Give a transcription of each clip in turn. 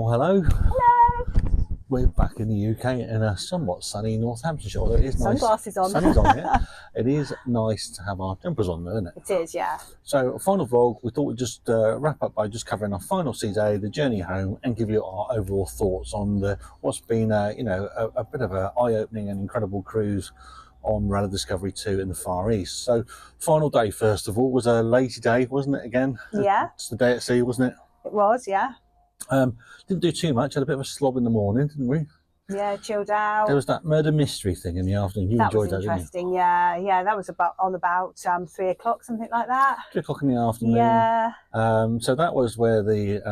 Well, hello. Hello. We're back in the UK in a somewhat sunny Northamptonshire. Although it is nice. Sunglasses on. Sunny's on here. It is nice to have our jumpers on, though, isn't it? It is, yeah. So, final vlog. We thought we'd just wrap up by just covering our final sea day, the journey home, and give you our overall thoughts on what's been, a bit of an eye-opening and incredible cruise on Marella Discovery 2 in the Far East. So, final day first of all was a lazy day, wasn't it? Again, Yeah. It's the day at sea, wasn't it? It was, yeah. Didn't do too much. Had a bit of a slob in the morning, didn't we? Yeah, chilled out. There was that murder mystery thing in the afternoon. You enjoyed that, didn't you? That was interesting, yeah. That was about 3 o'clock, something like that. 3 o'clock in the afternoon. Yeah. So that was where the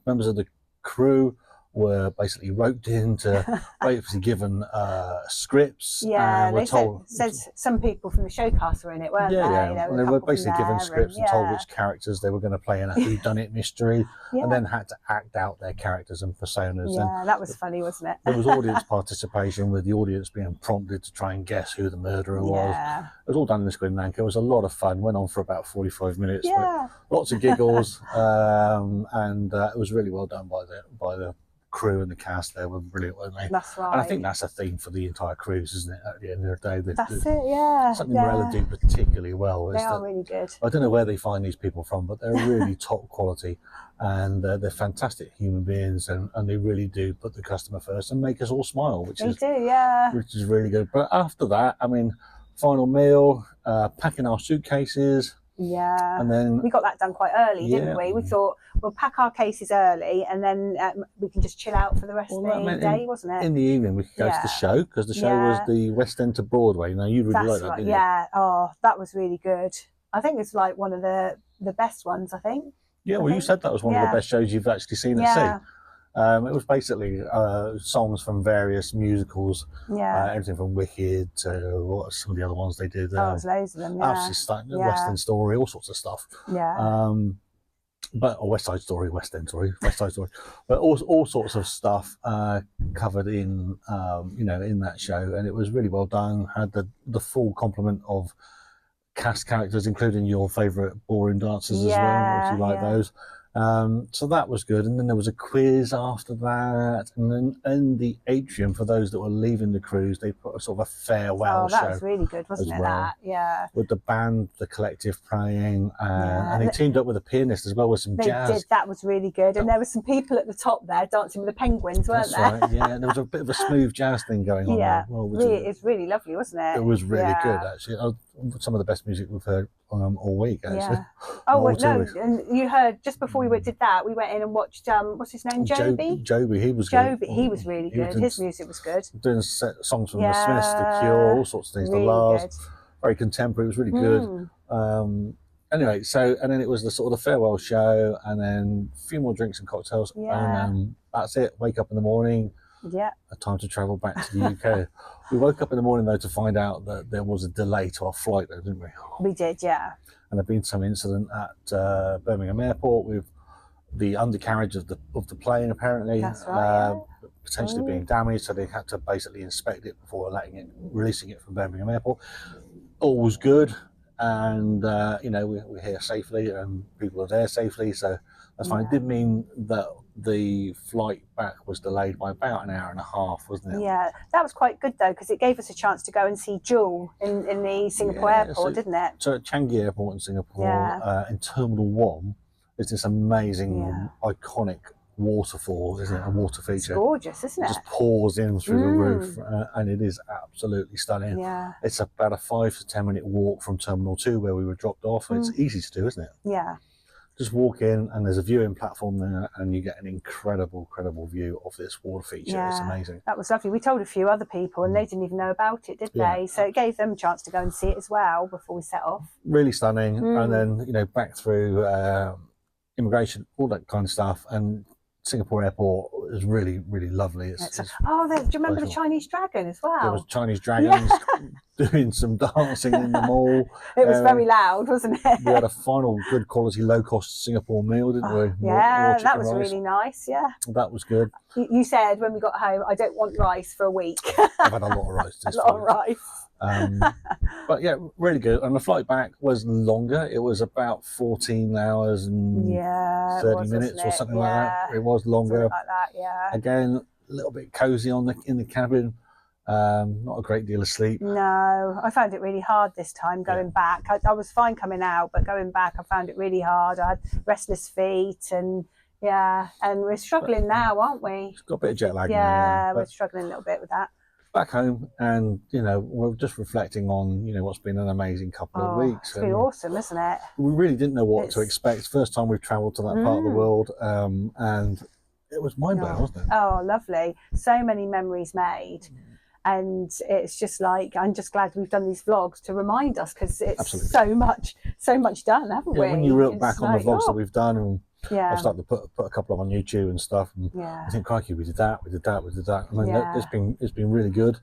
members of the crew were basically roped in to basically given scripts. Yeah, and they said some people from the showcast were in it, weren't they? Yeah. And they were basically given scripts and told which characters they were going to play in a whodunit mystery, and then had to act out their characters and personas. Yeah, and that was funny, wasn't it? There was audience participation, with the audience being prompted to try and guess who the murderer was. It was all done in the Squid and Anchor. It was a lot of fun. Went on for about 45 minutes. Yeah. Lots of giggles, and it was really well done by the crew and the cast. They were brilliant, weren't they? That's right. And I think that's a theme for the entire cruise, isn't it? At the end of the day, that's it. Yeah. Something Marella do particularly well. They are really good. I don't know where they find these people from, but they're really top quality, and they're fantastic human beings, and they really do put the customer first and make us all smile, which is really good. But after that, I mean, final meal, packing our suitcases. Yeah, and then we got that done quite early, didn't we? We thought we'll pack our cases early, and then we can just chill out for the rest of the day, wasn't it? In the evening, we could go to the show, because the show was the West End to Broadway. Now, you really liked that, didn't you? Yeah. Oh, that was really good. I think it's like one of the best ones, I think. Yeah, well, you said that was one of the best shows you've actually seen at sea. It was basically songs from various musicals, everything from Wicked to what are some of the other ones they did. There's loads of them. Absolutely stunning. West End Story, all sorts of stuff. Yeah. West Side Story, West End Story, West Side Story, but all sorts of stuff covered in in that show, and it was really well done. Had the full complement of cast characters, including your favourite ballroom dancers as well, if you like those. So that was good, and then there was a quiz after that, and then in the atrium, for those that were leaving the cruise, they put a sort of a farewell show. That was really good, wasn't it? Yeah, with the band, the collective playing, and they teamed up with a pianist as well with some jazz. They did. That was really good, and there were some people at the top there dancing with the penguins, weren't there? Right, yeah. There was a bit of a smooth jazz thing going on there. Well, it's really lovely, wasn't it? It was really good, actually. Some of the best music we've heard all week, actually. Yeah. Oh, no, and you heard, just before we did that, we went in and watched, what's his name, Joyy? Joyy, he was good. He was really good. His music was good. Doing songs from the Smiths, The Cure, all sorts of things. Really the Lars, very contemporary. It was really good. Anyway, and then it was the sort of the farewell show, and then a few more drinks and cocktails, and that's it. Wake up in the morning. Yeah. A time to travel back to the UK. We woke up in the morning, though, to find out that there was a delay to our flight, though, didn't we? We did, yeah. And there'd been some incident at Birmingham Airport with the undercarriage of the plane, apparently. That's right. Potentially being damaged, so they had to basically inspect it before releasing it from Birmingham Airport. All was good, and we're here safely, and people are there safely, so that's fine. It did mean that the flight back was delayed by about an hour and a half, wasn't it? Yeah, that was quite good though, because it gave us a chance to go and see Joyy in the Singapore airport, didn't it? So at Changi Airport in Singapore, in Terminal 1, there's this amazing, iconic waterfall, isn't it? A water feature. It's gorgeous, isn't it? It just pours in through the roof, and it is absolutely stunning. Yeah. It's about a 5 to 10 minute walk from Terminal 2 where we were dropped off. It's easy to do, isn't it? Yeah. Just walk in, and there's a viewing platform there, and you get an incredible view of this water feature. Yeah, it's amazing. That was lovely. We told a few other people, and they didn't even know about it, did they? So it gave them a chance to go and see it as well before we set off. Really stunning. And then, back through immigration, all that kind of stuff, and Singapore Airport is really, really lovely. Do you remember the Chinese dragon as well? There was Chinese dragons doing some dancing in the mall. It was very loud, wasn't it? We had a final good quality, low-cost Singapore meal, didn't we? Yeah, that was really nice, That was good. You said when we got home, I don't want rice for a week. I've had a lot of rice. A lot of rice. But yeah, really good. And the flight back was longer. It was about 14 hours and 30 minutes or something like that. It was longer. Something like that, yeah. Again, a little bit cozy in the cabin. Not a great deal of sleep. No, I found it really hard this time going back. I was fine coming out, but going back, I found it really hard. I had restless feet, and and we're struggling now, aren't we? Got a bit of jet lag. Yeah, we're struggling a little bit with that. Back home, and we're just reflecting on what's been an amazing couple of weeks. It's been awesome, isn't it? We really didn't know what to expect. First time we've travelled to that part of the world, and it was mind blowing, wasn't it? Oh, lovely! So many memories made. And it's just like, I'm just glad we've done these vlogs to remind us, because it's so much done, haven't we? When you look back on the vlogs that we've done, and I've started to put a couple of on YouTube and stuff, and I think, crikey, we did that. I mean, it's been really good.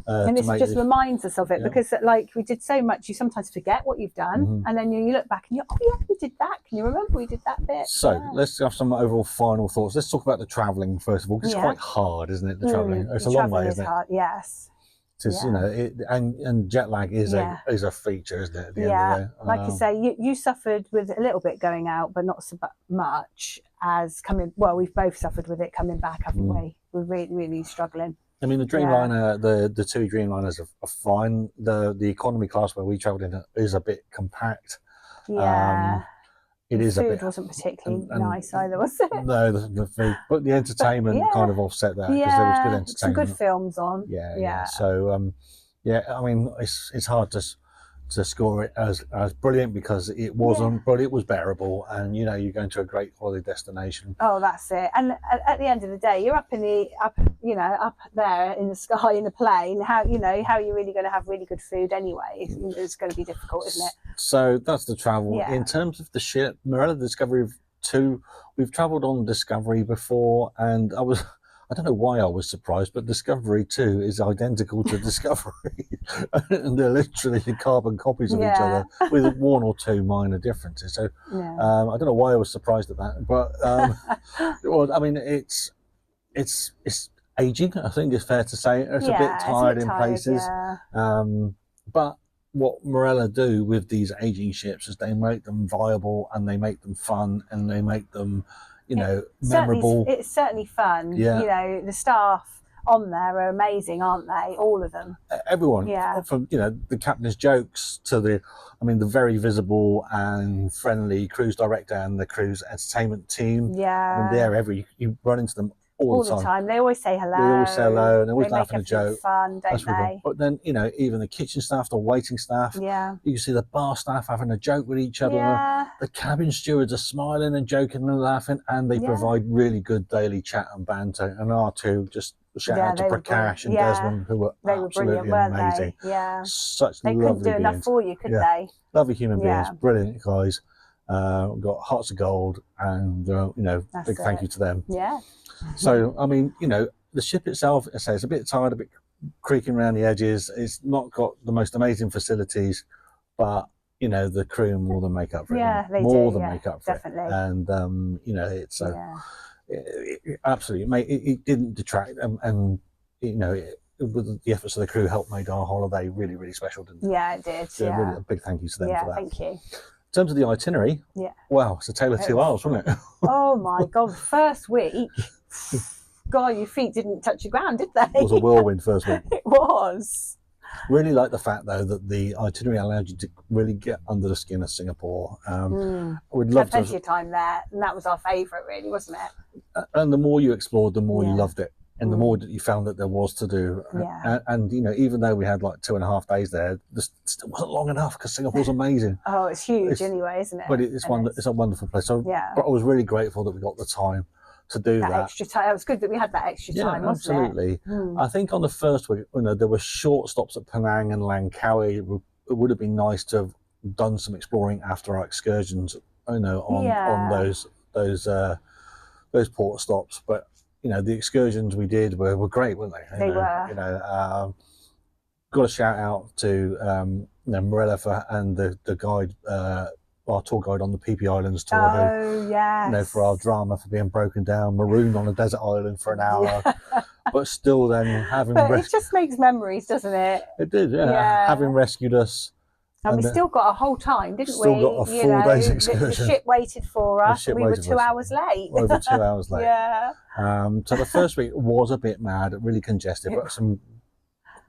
And this just reminds us of it, because like we did so much, you sometimes forget what you've done, and then you look back and you're, oh yeah, we did that. Can you remember we did that bit? So let's have some overall final thoughts. Let's talk about the travelling first of all, because it's quite hard, isn't it? The travelling, it's a long way, isn't it? Hard. Yes. It's, and jet lag is a feature, isn't it? At the end of the day. Like you say, you suffered with a little bit going out, but not so much as coming. Well, we've both suffered with it coming back, haven't we? We're really struggling. I mean, the Dreamliner, the two Dreamliners are fine. The economy class where we travelled in is a bit compact. Yeah. It is a bit. Food wasn't particularly nice either, was it? No, the food, but the entertainment kind of offset that, because there was good entertainment. Some good films on. Yeah. So, I mean, it's hard to score it as brilliant, because it wasn't, but it was bearable, and you're going to a great holiday destination. Oh, that's it. And at the end of the day, you're up there in the sky in the plane. How are you really going to have really good food anyway? It's going to be difficult, isn't it? So that's the travel. In terms of the ship, Marella Discovery 2, we've travelled on Discovery before, and I don't know why I was surprised, but Discovery 2 is identical to Discovery. And they're literally carbon copies of each other, with one or two minor differences. So I don't know why I was surprised at that. But, well, I mean, it's aging, I think it's fair to say. It's a bit tired in places. But what Marella do with these aging ships is they make them viable, and they make them fun, and they make them memorable. It's certainly fun. The staff on there are amazing, aren't they? All of them. Everyone. From the captain's jokes to the very visible and friendly cruise director and the cruise entertainment team. I mean, you run into them all the time. They always say hello. They always say hello, and they always laugh at a joke. Fun, don't they? But then even the kitchen staff, the waiting staff. You can see the bar staff having a joke with each other. The cabin stewards are smiling and joking and laughing, and they provide really good daily chat and banter. And our two, just shout out to Prakash and Desmond, who were absolutely amazing. Such they lovely couldn't do enough beings. for you, could they? Lovely human beings, brilliant guys. Got hearts of gold, and big thank you to them. So, I mean, the ship itself, I say, it's a bit tired, a bit creaking around the edges. It's not got the most amazing facilities, but, the crew more than make up for it. They more do, than make up for definitely. it. And, it's absolutely, mate, it didn't detract. And with the efforts of the crew helped make our holiday really, really special, didn't it? Yeah, it did. So really a big thank you to them for that. Thank you. In terms of the itinerary, wow, it's a tale of two halves, wasn't it? Oh my God, first week, God, your feet didn't touch the ground, did they? It was a whirlwind first week. It was. Really like the fact, though, that the itinerary allowed you to really get under the skin of Singapore. We'd love to have plenty of time there, and that was our favourite, really, wasn't it? And the more you explored, the more you loved it. And the more that you found that there was to do. And even though we had like 2.5 days there, this still wasn't long enough, because Singapore's amazing. Oh, it's huge anyway, isn't it? But it's a wonderful place. So but I was really grateful that we got the time to do that. Extra time. It was good that we had that extra time, wasn't absolutely. I think on the first week, there were short stops at Penang and Langkawi. It would have been nice to have done some exploring after our excursions, on those port stops. But the excursions we did were great, weren't they? They were. Got a shout out to Marella and the guide, our tour guide on the PP Islands tour. Oh, yes. For our drama for being broken down, marooned on a desert island for an hour. but still, then having But it just makes memories, doesn't it? it did, yeah. Having rescued us. And we still got a whole time, didn't we? Still got a full day's excursion. The ship waited for us. And we were 2 hours late. Over 2 hours late. Yeah. So the first week was a bit mad, really congested, but some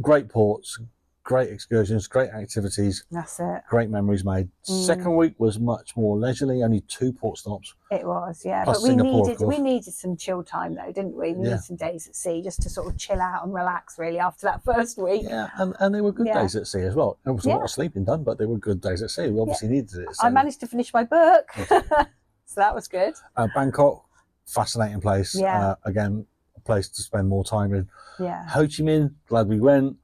great ports, great excursions, great activities. That's it. Great memories made. Second week was much more leisurely, only 2 port stops. It was, yeah. Plus But Singapore, we needed some chill time though, didn't we? We needed some days at sea just to sort of chill out and relax really after that first week. Yeah, and they were good days at sea as well. There was a lot of sleeping done, but they were good days at sea. We obviously needed it. So. I managed to finish my book. So that was good. Bangkok, fascinating place. Yeah. Again, a place to spend more time in. Yeah. Ho Chi Minh, glad we went.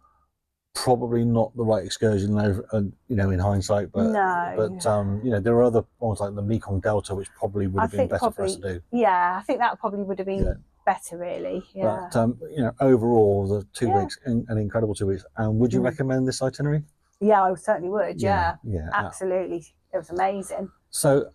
Probably not the right excursion over, in hindsight, but there are other ones like the Mekong Delta, which probably would have been better for us to do. Yeah, I think that probably would have been better, really. Yeah. But overall, the 2 weeks, an incredible 2 weeks. And would you recommend this itinerary? Yeah, I certainly would. Yeah, absolutely. It was amazing. So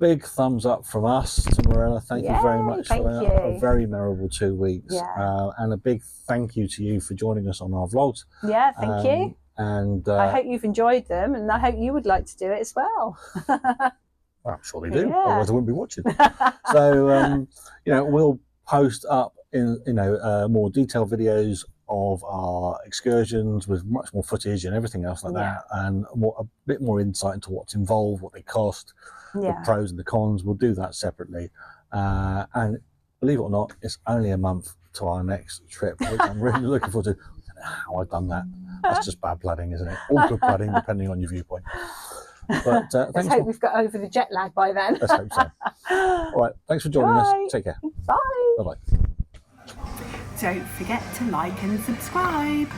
big thumbs up from us to Marella. Thank you very much for a very memorable 2 weeks. Yeah. And a big thank you to you for joining us on our vlogs. Yeah, thank you. And I hope you've enjoyed them, and I hope you would like to do it as well. I'm sure they do. Otherwise I wouldn't be watching. So we'll post up in more detailed videos of our excursions with much more footage and everything else like that, and a bit more insight into what's involved, what they cost, the pros and the cons. We'll do that separately, and believe it or not, it's only a month to our next trip, which I'm really looking forward to. I don't know how I've done that. That's just bad planning, isn't it? Or good planning, depending on your viewpoint. But let's hope we've got over the jet lag by then. Let's hope so. All right, thanks for joining us. Take care. Bye. Bye-bye. Don't forget to like and subscribe.